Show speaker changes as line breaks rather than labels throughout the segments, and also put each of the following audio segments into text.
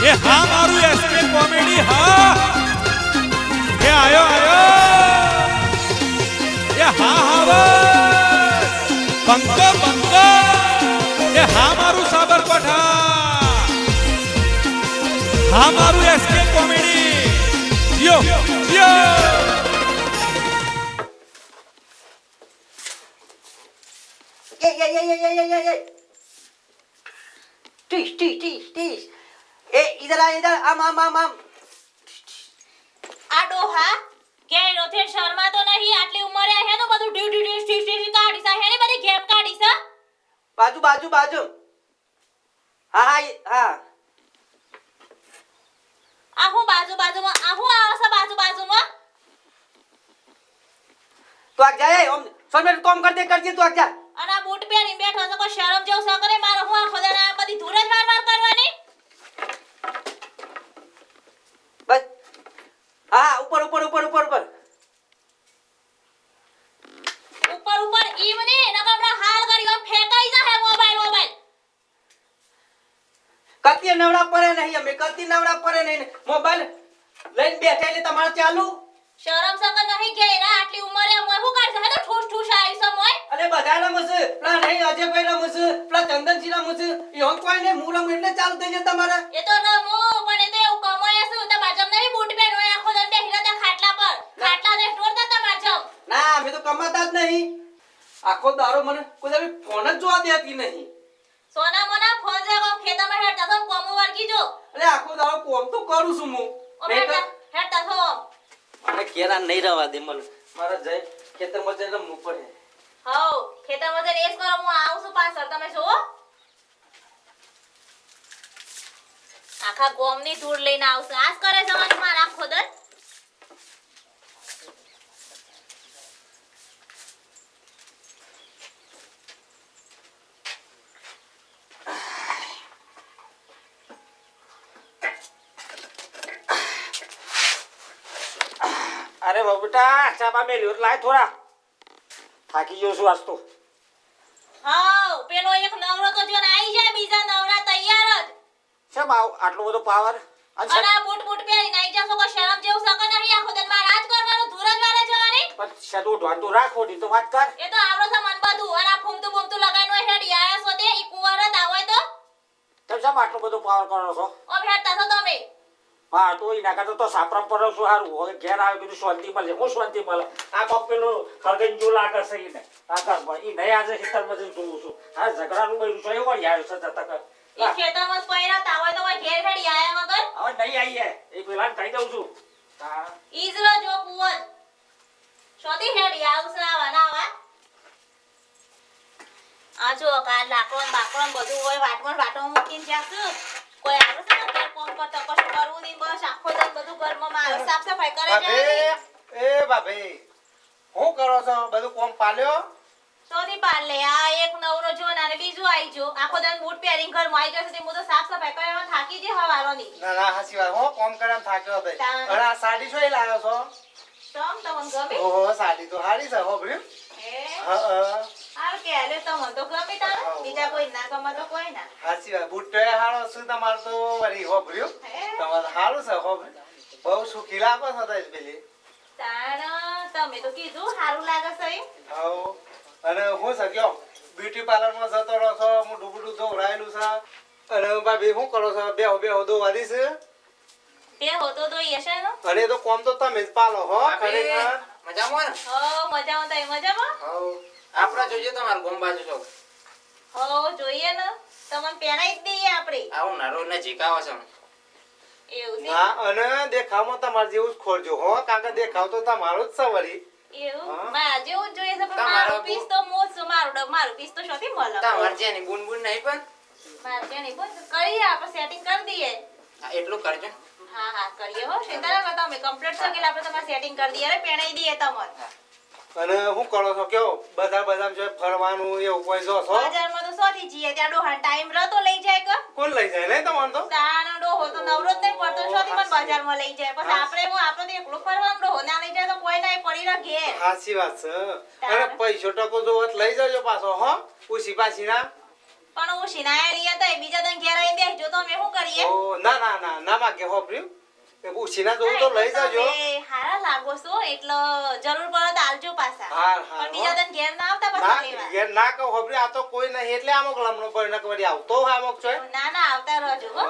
એ હા મારું SK comedy હા એ આયો એ હા બંકો બંકો એ હા મારું સાબરકાંઠા હા મારું એસકે કોમેડી યો
टीस ए इधर आम
આ ડોહા કેરો થે શર્મા તો નહીં આટલી ઉંમરે હે નો બધું ટી કાઢી સા હેની બધી ગેમ કાઢી સા
बाजू हाँ
આહુ બાજુમાં આહુ આવસા બાજુમાં
तो आग जाए हम सोन में काम करते तो आग जा
અને આ બૂટ પહેરીને બેઠો છો કોઈ શરમ જેવું સા કરે મારો હું આખો દાડા આ બધી ધૂળ જ વાર કરવાની
बस हाँ ऊपर
ઉપર ઈ મને એના કમરા હાલ કરી આમ ફેંકાઈ જા હે મોબાઈલ
कत्ती नवड़ा परे नहीं हमें कत्ती नवड़ा परे नहीं मोबाइल लाइन बैठे ले तुम्हारा चालू
શરમ સકા નહીં કે એના આટલી ઉંમરે મોય હું કાઢ હે તો ઠૂસ આવી સો મોય
अरे बधाना मुझे प्ला नहीं अजय भाई ना मुझे प्ला चंदन जी ना मुझे यो कोई ने मूला એટલે ચાલુ થઈ જતા તમારે
એ તો રમો પણ એ તો એવું કમાય છે તો માજમ નહીં બૂટ પહેરવો આખો દન બેહીરા તા ખાટલા પર ખાટલા દે ટોરતા તા માજમ
ના અમે તો કમાતા જ નહીં આખો દારો મને કોઈ આવી ફોન જ જોવા દેતી નહીં
સોના મોના ફોન જે કોમ ખેતરમાં હેડતા તો કોમો વર્ગી જો
અરે આખો દારો કોમ તો કરું છું હું
ઓ હેડતા થો
મને કેરા નહીં રવા દે મને મારા જય ખેતરમાં જઈને રમવું પડે
હાઉ ખેતરમાં જઈને એસ કરો હું આવું છું પાછળ તમે જો આખા ગોમની ધૂળ લઈને આવશે આજ કરે જવાનું મારા ખોદન
अरे बेटा चाबा में लियो लाए थोड़ा થાકી ગયો છું આજ તો
હાઉ પેલો એક નવરો તો જો આવી જાય બીજા નવરા તૈયાર જ
કેમ આટલો બધો પાવર
અને આ બૂટ પહેરીને આવી જાશો કોઈ શરમ જેવું સકે નહીં આખો દન માર રાજ કરવાનું ધૂર જ વારે જવાની
પણ સદો ઢોંતો રાખો ની તો વાત કર
એ તો આવડો છે મન બધું અને આ ફૂમતું લગાઈનો હેડી આયા છો તે ઈ કુંવર જ આવય તો
તમે કેમ આટલો બધો પાવર કરો છો
ઓ ભેટતા છો તમે
હા તો ઈ ના કરતો તો સાપરામ પર છું હારું હવે ઘેર આવે કીધું શાંતિ મળે હું શાંતિ મળે આ બાપ પેલો ખરગન જો લાગે છે ઈને આકાશ ભાઈ ઈ નહીં આજે ખેતર માં જઈને જોઉં છું આ ઝઘડાનું બઈ છો એવો યાર છે જતા કર
ઈ ખેતરમાં પૈરા તા હોય તો ઘેર હેડી આયા વગર
હવે નહીં આઈએ એ પેલા કહી દઉં છું હા
ઈઝરો જો કુંવર શોધી હેડી આવશે આવા આ જો કાલ લાકડો બાકડો બધું હોય વાટમાં મૂકીને જાશું કોઈ આવે છે ને કોમ કરતા કશું કરવું નહીં બસ આખો દન બધું ઘરમાં માં સાફ સફાઈ કરે છે
એ ભાભી હું કરો છો બધું કોમ પાલ્યો
સોધી પાડ લે આ એક નવરો જો ને બીજું આવી જો આખો દન બૂટ પહેરીને ઘરમાં આવી જશે તે હું તો સાફ સફાઈ કરવામાં થાકી જે હવારોની
ના હાસી વાત હું કોમ કરવાનું થાક્યો હતો અને આ સાડી શું લાવ્યો છો
તમ તમને ગમે
ઓહો સાડી તો હારી છે હો ભર્યું
આ કે આલે તમને તો ગમે તારે બીજા કોઈ ના ગમે તો કોઈ ના
હાસી વાત બૂટ હારો શું તમાર તો વરી હો ભર્યું તમાર હારું છે હો બહુ સુખી લાગો છો તો પેલી
તાણ તમે તો કીધું સારું લાગે છે
હો અને હું સક્યો બ્યુટી પાર્લર માં જતો રહો છો હું ડૂબડું ધોરાયેલું છે અને ભાભી શું કરો છો બેહો દો વાદી છે
બે હોતો તો યશે નો
અને તો કોમ તો તમે જ પાલો હો ખરેખર
મજામાં
હો મજામાં તઈ મજામાં
હો આપડા જોઈએ તમારું ગોમ બાજુ છો
હો જોઈએ ને તમને પહેરાઈ જ દઈએ આપણે
આવું નારો ને જીકાવો છે
એવું છે
ના અને દેખાવમાં તમાર જેવું જ ખોરજો હો કાકા દેખાવ તો તમારો જ સવરી
એવું મારા જેવું જ જોઈએ છે પણ
તમારો
મારું પીસ તો મોજ છે મારું પીસ તો શોથી મળે
તમાર જેની બુનબુન નહીં પણ
મારે ત્યાં નહીં બોલ કરીએ આપણે સેટિંગ કરી દઈએ
એટલું કરજો
હા કરીએ હો સીતારામ તમે કમ્પ્લીટ થઈ ગયેલા આપણે તમારે સેટિંગ કરી દઈએ અરે પહેરાઈ દઈએ તમને
અને હું કરો છો કેવો બધા જો ફરવાનું એવું કોઈ જો છો
બજારમાં તો સોથી જઈએ ત્યાં ડોહા ટાઈમ રહતો લઈ જાય કે
કોણ લઈ જાય ને તમાર તો
તાનો ડોહો તો નવરો જ નહીં પડતો સોથી પણ બજારમાં લઈ જાય પછી આપણે તો એકલો ફરવાનું ડોહો ના લઈ જાય તો કોઈ નહીં પડી રહે ઘેર
સાચી વાત છે અને પૈસો ટકો જો લઈ જજો પાછો હો ઉસી પાછી ના
પણ હું શિનાયા લીયા તો બીજા દન ઘેર આવીને બેસજો તો અમે શું કરીએ કરીએ
ઓ ના ના ના ના માગે હોભર્યું એ ઉછીના જોવું તો લઈ જાજો
તમે હારા લાગો છો એટલે જરૂર પડે તો આલજો પાછા
હા, હા,
પણ બીજા
હો.
દિન ઘેર ના આવતા
ના
પછી લેવા
ઘેર ના કહો હોભર્યું આ તો કોઈ નહીં એટલે આમોક લમણો પર ન કરી આવતો હોય આમોક છે
ના ના આવતા રહેજો હો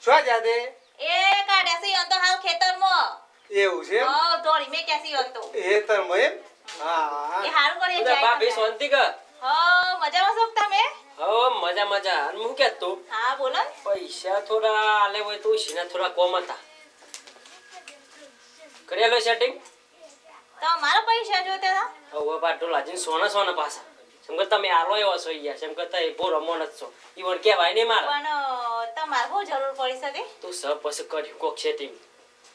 શું જાદે
એ કાઢ્યા છે અંતો હાલ ખેતરમાં
એવું છે એમ?
હો દોડી મે કેસી અંતો
એ તર એમ હા
એ હારું કરીએ
બધા ભાભી
જાય
શાંતિ કર
હો મજામાં છો તમે
હો મજા મજા અને હું કે તું
હા બોલો ને.
પૈસા થોડા આલે હોય તો સીના થોડા કોમ હતા કરેલો સેટિંગ
તમારા પૈસા જોતા હતા
હવે બાટો લાજીને સોના સોના પાછા જેમ કે તમે આલો એવા છો યાર જેમ કે તઈ બહુ રમણ જ છો ઈવન કહેવાય નહીં મારે
પણ તમારે બહુ જરૂર પડી શકે
તું સબ પછી કર્યું કોક સેટિંગ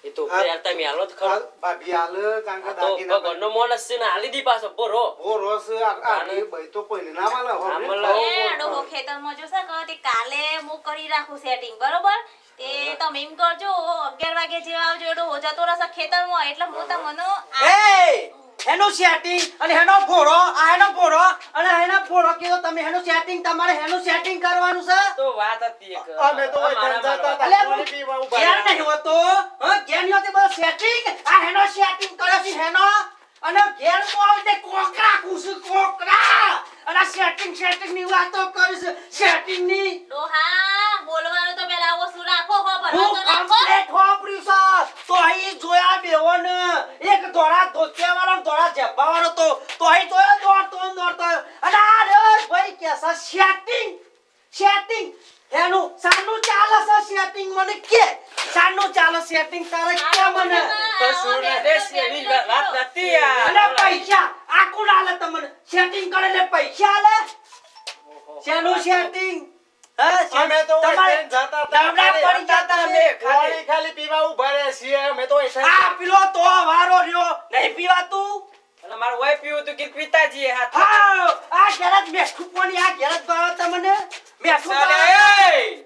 એ તો
હા.
યાર તમે આલો તો ખરો
ભાભી હાલ કારણ કે
આ તો
દાગીના
ભગવાનનો માણસ છે ને હાલી દી પાછો બોરો
ઓ રોસ આ ભાઈ તો કોઈને ના માલે
ના
હોભર્યું?
માલે.
એ ડોહો ખેતરમાં જોશે કે તે કાલે હું કરી રાખું સેટિંગ બરોબર તે તમે એમ કરજો 11 વાગે જેવા આવજો એ ડોહો જતો રહેશે ખેતરમાં એટલે હું તમને
એ હેનો સેટિંગ અને હેનો ફોડો આ હેનો ફોડો અને હેનો ફોડો કીધો તમે હેનો સેટિંગ તમારે હેનો સેટિંગ કરવાનું છે
તો વાત હતી એક
અમે તો હોય
મારા
જતા હતા
અલે
પાણી પીવા ઉભા
ઘેર
રહ્યા.
નહીં હોતો હા ઘેર નહીં હોતી બધો સેટિંગ આ હેનો સેટિંગ કર્યો છે હેનો અને ઘેર નું આવતે કોકરા કુસુ કોકરા અને આ સેટિંગ ની વાતો કરીશ સેટિંગ ની
ડોહા બોલવાનું તો પેલા ઓછું રાખો હો
હું
ભરવા તો રાખો
કમ્પ્લીટ હોપર્યું છે તો અહીં જોયા બેવો ને એક ધોળા ધોતિયા વાળો ને ધોળા જેબ્બા વાળો તો અહીં જોયો દોડતો અને આ રે ભાઈ કેસા સેટિંગ એનું સાનું ચાલે છે સેટિંગ મને કે સાનું ચાલે સેટિંગ તારે કે મને
તો શું ને દેશ એવી વાત નથી યાર
અને પૈસા આ કોણ આલે તમને સેટિંગ કરે એટલે પૈસા આલે શેનું સેટિંગ
અમે તો હોય
તમારે
ટ્રેન જતા હતા.
દાવડા પડી જતા અમે
પાણી ખાલી પીવા ઉભા રહ્યા છીએ અમે તો હોય
આ પેલો તો વારો રહ્યો નહીં પીવાતું
અને મારું વાઈ પીવું તું કે પિતાજી હાથ
હા આ ગેરજ મેઠું પાણી આ ગેરજ ભાવ તમને મેઠું
ચાલે,
ભાવે.
એય!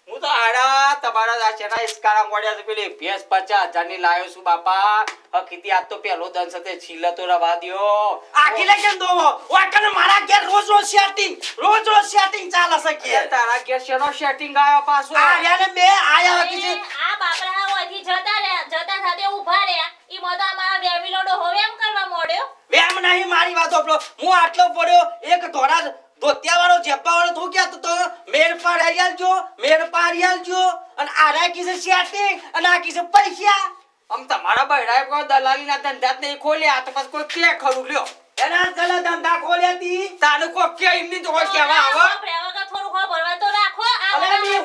હું તો આડા તમારા આ ચેના ઇસ્કારા મોડ્યા છે પેલી ભેંસ 50,000 ની લાયો છું બાપા હકીતી આજ તો પેલો દન સાથે છીલા તો રવા દ્યો
આખી લઈ કેમ દોવો ઓય કને મારા ઘેર રોજ રોજ સેટિંગ ચાલે છે
એ
ઘેર
તારા ઘેર શેનો setting આયો પાછો
આ રહ્યા ને બે આયા વકી છે
આ બાપરા હોયથી જતા સાથે ઊભા રહ્યા ઈ મોતો અમારા વેવીલો ડોહો એમ કરવા મોડ્યો
વેમ નહીં મારી વાત ઓપલો હું આટલો પડ્યો એક ધોરા ધોતિયા વાળો જેબ્બા વાળો તું ક્યાં તો મેર પાર આલજો અને આરા કીસે સેટિંગ અને આ કીસે પૈસા
આમ તમારા બૈરાએ કોઈ દલાલીના ધંધા જ નહીં ખોલ્યા તો પછી કોઈ કે ખરું લ્યો
એના ગલા ધંધા ખોલ્યા તી
તાનું કોઈ કે એમની તો કોઈ કહેવા આવે
થોડું ખો ભરવા તો રાખો
અલે ની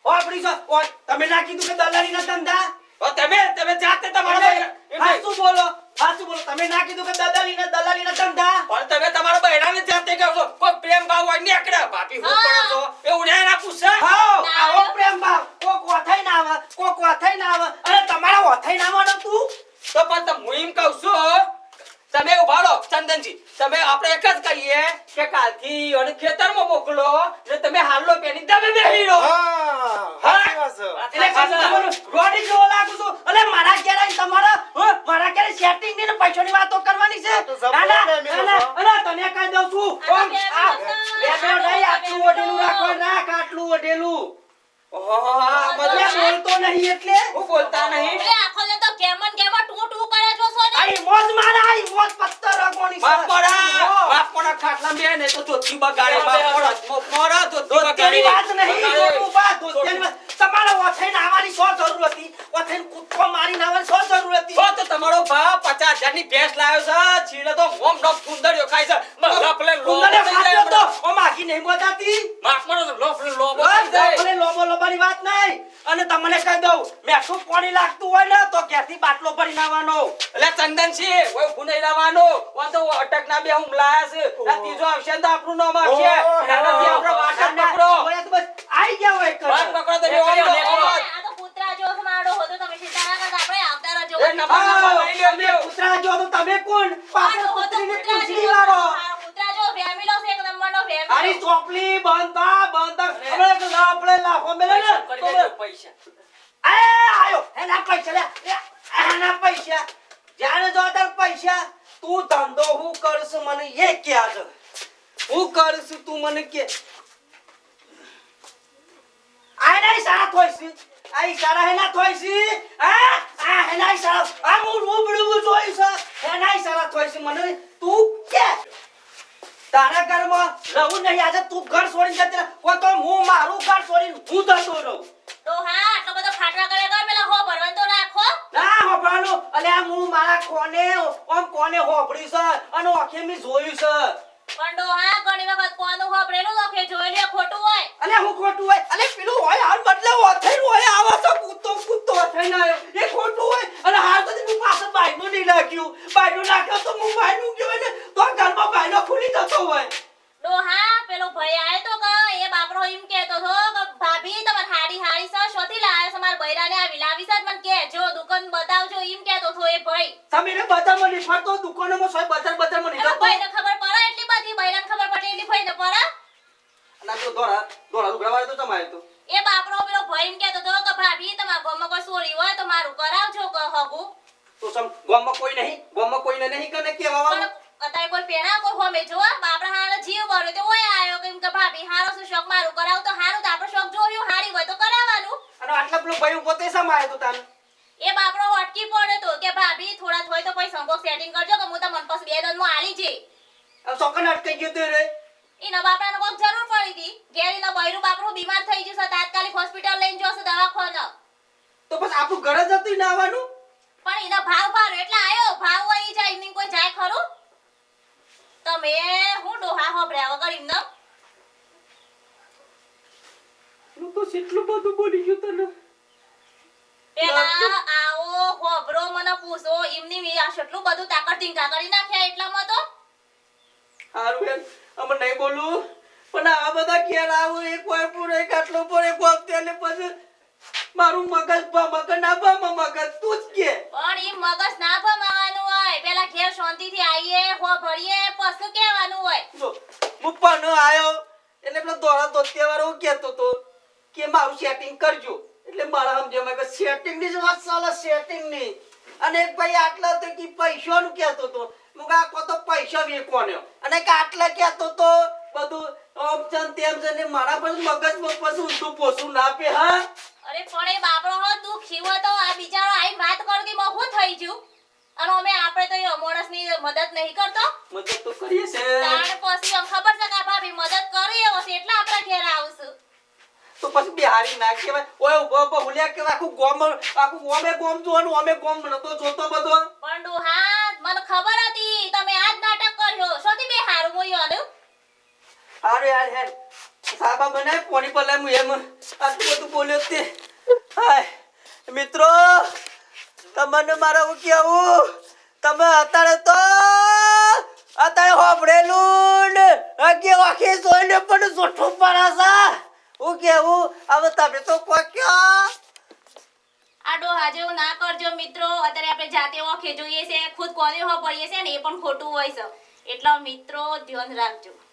હોપડી છો ઓ તમે ના કીધું કે દલાલીના ધંધા
ઓ તમે જાતે તમારા બૈરા
હાસુ બોલો તમે ના કીધું કે દલાલીના ધંધા
પણ તમે તમારા બૈરાને જાતે કહો છો કોઈ પ્રેમ ભાવ હોય નીકળે ભાભી હું કરો છો એવું નહીં રાખું છે
હાઉ આવો પ્રેમ ભાવ કોક વાથાઈ ના આવે અને તમારા વાથાઈ ના આવવાનો તું
તો પણ હું એમ કહું છું તમે ઉભા રહો ચંદનજી તમે આપણે એક જ કહીએ કે કાલથી અને ખેતરમાં મોકલો ને તમે હાલો પેની તમે બેહી રહો
હા સાચી વાત છે.
એટલે તમારું રોડી જેવો લાગુ છું અલે મારા ઘેર આવીને તમારા મારા ઘેર સેટિંગ ની ને પૈસાની વાતો કરવાની છે
આ તો જબરદસ્ત
ના
મેલો
અરે તને કહી દઉં છું
આ
ઓમ, આ બેસો નહીં આટલું ઓઢેલું રાખો રાખ આટલું ઓઢેલું
ઓહો
એટલે બોલતો નહીં એટલે
હું બોલતા નહીં
એટલે આખો ને તો કેમન ટુ કરે છો છો ને
આઈ મોજ મારા આઈ મોજ પત્તર રગોની
બાપ મોડા ખાટલા બે ને તો ધોતી બગાડે બાપ મોડા ધોતી
દોસ્તીની વાત નહીં
બગાડે.
જોતું બા દોસ્તીની વાત તમારે ઓથઈને આવવાની શું જરૂર હતી ઓથઈને કૂદકો મારીને આવવાની શું જરૂર હતી
હો તો તમારો ભાવ 50,000 ની ભેંસ લાવ્યો છે છીલે તો મોમ ડોક કુંદરિયો ખાય છે લફલે
કુંડલે ખાધો તો ઓ માગી નહીં બોલાતી
માફ કરો લફલે લોબો
બસ
થઈ જાય
આપણે લોબો લોબાની વાત નહીં અને તમને કહી દઉં મેઠું પાણી લાગતું હોય ને તો ઘેરથી બાટલો ભરીને આવવાનો
એટલે ચંદનસિંહ ઓય ગુને લાવવાનો ઓ તો અટક ના બે હું લાયા છે આ ત્રીજો આવશે ને તો આપણું નામ આવશે એનાથી આપણે વાટ જ પકડો
ઓય તો બસ આઈ ગયા હોય કર
વાટ પકડો તો બે
આ તો કૂતરા જો માડો હતો તમે ચિંતા ના કરતા આપણે આવતા રહેજો
એ નંબર લઈ લ્યો લ્યો
કૂતરા જો તો તમે કોણ પાછળ
માડો હતો
કૂતરીને
કૂતરા
પૂંછડી
જો
વાળો
કૂતરા જો ફેમિલો છે એક નંબરનો ફેમિલો
આરી ચોપલી બંધા આપણે લાફો મેલે ને
કરી
તો
દેજો પૈસા
આયો એના પૈસા લે એના પૈસા જાણે જો તાર પૈસા તું ધંધો હું કરશ મને એ કે આજ હું કરશ તું મને કે આય નહીં સારા થોય છે આ ઈશારા હેના થોય છે આ હેના ઈશારા આ હું રૂબરૂ જોઈ છે હેના ઈશારા થોય છે મને તું કે તારા ઘરમાં રહું નહીં આજે તું ઘર છોડીને જતી રહે કો તો હું મારું ઘર છોડીને હું જતો રહું
ડોહા આટલો બધો ફાટવા કરે કર પેલા હો ભરવાનું તો રાખો
ના હોભળાનું અલ્યા હું મારા કોને હોભળી છે અને ઓખે મેં જોયું છે
પણ ડોહા ઘણી વખત કોનું હોપરેલું નોખે જોઈ લે ખોટું હોય
અલ્યા હું ખોટું હોય અલ્યા પેલું હોય હાલ બદલે ઓથેર હોય આવા તો કૂદતો થઈને આવ્યો એ ખોટું હોય અને હાલ તો તું પાછળ બાયનું નહીં નાખ્યું તો હું બાયનું ગયો ને તો ઘરમાં બાયનો ખુલી જતો હોય
ડોહા પેલો ભાઈ આયો તો કે એ બાપરો એમ કહેતો તો કે ભાભી તમાર હાડી છે શોથી લાવ્યો છે માર બૈરાને આ વિલાવી છે મને કે જો દુકાન બતાવજો એમ કહેતો તો એ ભાઈ
સમીરે બજારમાં નહીં ફરતો દુકાનોમાં સોય બજારમાં નહીં
અને
જતો
ભાઈને ખબર પડે એટલી બધી બૈરાને ખબર પડે એટલી ભાઈને પડે
અને તો દોડા લુગડા વાળો તો તમારે તો
એ બાપરો પેલો ભાઈ એમ કહેતો તો કે ભાભી તમાર ગામમાં કોઈ સોરી હોય તો મારું કરાવજો કે હગું
તો સમ ગામમાં કોઈને નહીં કને કેવા
પણ અત્યારે કોઈ પેણા કોઈ હોમે જો બાપરા હારો જીવ બળ્યો તો ઓય આયો કેમ કે ભાભી હારો શું શોખ મારું કરાવ તો હારું તો આપણે શોખ જોયું હારી હોય તો કરાવવાનું
અને આટલા પેલો ભાઈ ઉભો તે સમ આયો તો તાને
એ બાપરો અટકી પડ્યો તો કે ભાભી થોડા થોય તો કોઈ સંકોચ સેટિંગ કરજો કે હું તમને પછી 2 દન માં આલી જે
ચોકન અટકાઈ ગયો તો રે
એના બાપરાને કોક જરૂર પડી હતી ઘેરીનો બૈરું બાપરો બીમાર થઈ ગયું છે તાત્કાલિક હોસ્પિટલ લઈને જોશે દવાખાને
તો બસ આપણું ઘર જ હતું ને આવવાનું
પણ એનો ભાવ ભારો એટલે આયો ભાવ વહી જાય એમની કોઈ જાય ખરું તમે હું ડોહા હોભળ્યા વગર એમને
હું તો કેટલું બધું બોલી ગયો તને
પેલા આવો હોભરો મને પૂછો એમની મી આ કેટલું બધું તાકડ તીંકા કરી નાખ્યા એટલામાં તો
હારું બેન અમે નહીં બોલું પણ આ બધા ક્યારે આવું એક વાર પૂરો એક આટલો પર એક વખતે ને પછી મારું મગજ ના મગજ તું જ કે
પણ ઈ મગજ ના ભમાવાનું હોય પેલા ઘેર શાંતિથી આવીએ હોભળીએ પછી કહેવાનું હોય
જો હું પણ આયો એટલે પેલો દોડા દોત્યાવાળો કહેતો તો કે મારું સેટિંગ કરજો એટલે મારા સમજે કે સેટિંગ ની જ વાત ચાલે સેટિંગ ની અને એક ભાઈ આટલા તો કે પૈસાનું કહેતો તો મુક આ કો તો પૈસા વેકવાનો અને કે આટલા કહેતો તો બધું ઓપ્શન તેમ છે ને મારા પર મગજમાં પછી ઊંધું પોસું ના પે હા
અરે પણ એ બાપરો હો તું ખીવો તો આ બિચારો આઈ વાત કરતી માં હું થઈ ગયું અને અમે આપણે તો એ માણસની મદદ નહીં કરતો
મદદ તો કરીએ છે
તાણ પછી અમ ખબર છે કે ભાભી મદદ કરી એવો છે એટલે આપણા ઘેર આવશું
તો પછી બિહારી ના કહેવાય ઓય ઉભો હુલ્યા કે આખું ગોમ જોવાનું અમે ગોમ નતો જોતો બધો
પણ ડોહા મને ખબર હતી તમે આજ નાટક કર્યો શોથી બે હારું મોયો
હારું યાર હેર સાબા બનાય પોણી પર લાય હું એમ આટલું બધું બોલ્યો તે હાય મિત્રો તમને મારે હું કેવું તમે અત્યારે હોભળેલું ને કે આખી જોઈને પણ જોઠું પડાશે હું કેવું હવે તમે તો કોક્યા
આ ડોહા જેવું ના કરજો મિત્રો અત્યારે આપણે જાતે ઓખે જોઈએ છે ખુદ કોને હો પડીએ છે ને એ પણ ખોટું હોય છે એટલે મિત્રો ધ્યાન રાખજો